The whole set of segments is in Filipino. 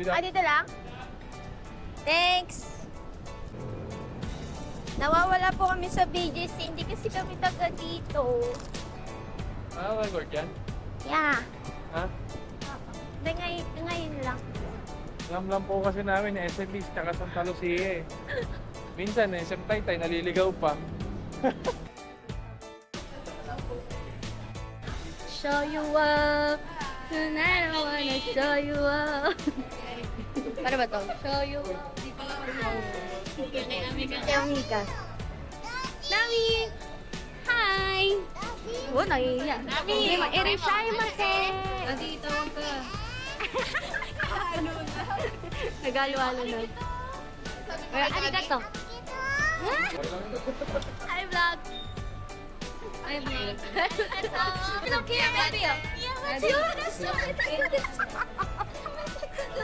Dito lang? Thanks! Nawawala po kami sa BGC, hindi kasi kami taga dito. Record yan? Yeah. Ha? Ngayon lang. Alam lang po kasi namin yung SMB tsaka Santa Lucia eh. Minsan eh, SM Taytay naliligaw pa. Show you up. Tonight I wanna show you up. Para ba to? Show you up. Kay Amiga. Nami! Hi! Oh, nahihiya. Nami! Irishayamase! Dito ka. Nagalo-halo na. Arigato! Hi, vlog! Ay, vlog. Pinokia baby!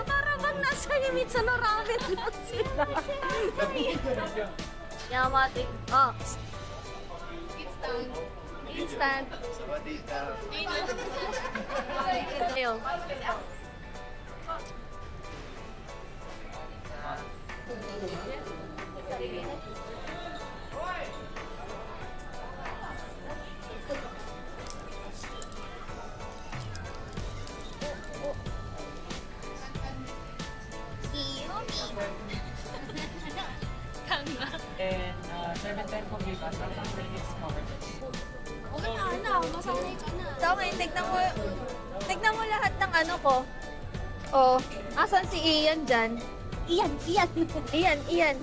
Para bang nasa Himitsu no ramen lang sila. Yamate. Oh. Instant. Ayun. And 710 po give us our minutes covered. Okay na, masanay ka na. So, ngayon, tignan mo lahat ng ano ko. Oh, asan si Ian dyan? Ian. Ian.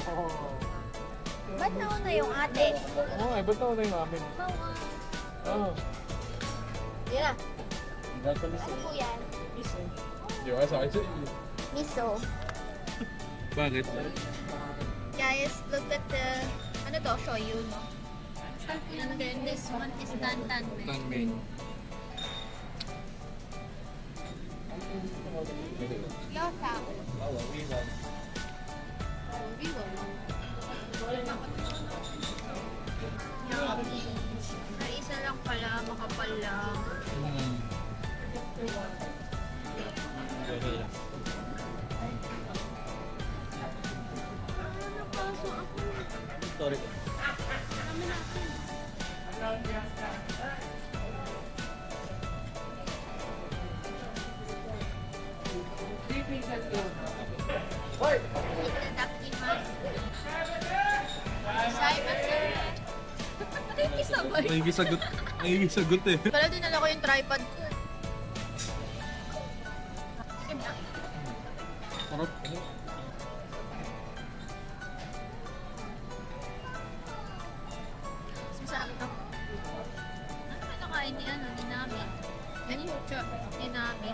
Oo. Ba't nauna yung ate? Oo, ba't ako na yung amin? Oo. Yan na. Ano po yan? Di ba sa akin? Miso. Bakit? Guys, look at the... Ano to? Shoyu, no? And then this one is dantan. Tanmin. Yosa. Ay, isa lang pala, makapal lang. Sorry. Nagigisagot eh. Pala dinala ko yung tripod ko. Sarap. Masarap to. Ano ba nakain ni ano? Ni Nami? Ni Nami.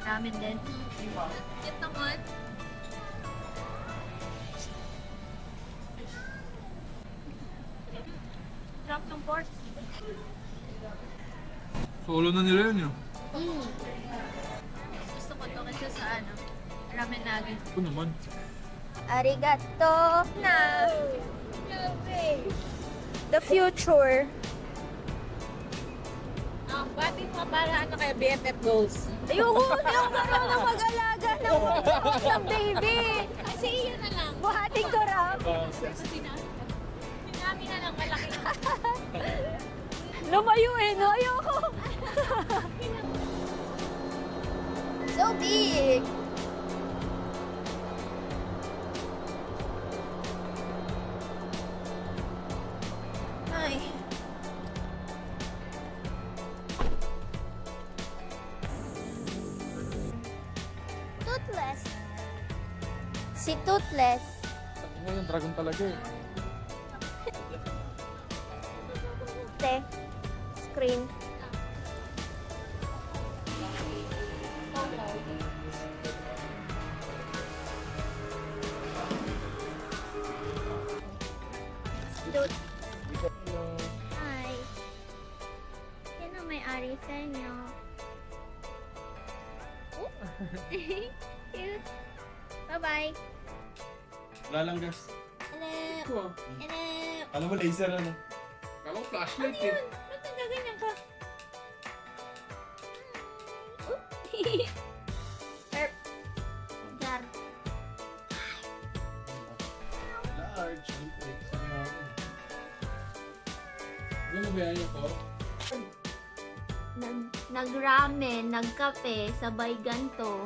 Ramen din. Cute naman. Sarap ng pork. Solo na nila yun yun. Gusto ko to kasi sa ano, ramen nugget. Ito naman. Arigato na! The future. Bati mo para ano kaya BFF goals. Ayoko marunong mag-alaga ng baby. Kasi iyan na lang. Buhating ko ram. Sinami na lang malaki. Lumayo eh, no? Ayoko. So big. Ay. Toothless. Si Toothless. Ano yung dragon talaga eh. Screen. Dude. Hi. Yan ang may-ari sa inyo. Oh. Cute. Bye-bye. Wala lang gas. Hello. Ito Hello. Alam mo laser ano? Kala ko flashlight eh. Ba't nagaganyan ka? Oh. Herp. Gar. Large. Ano ba yan po? Nag-ramen, nagkape, sabay ganto.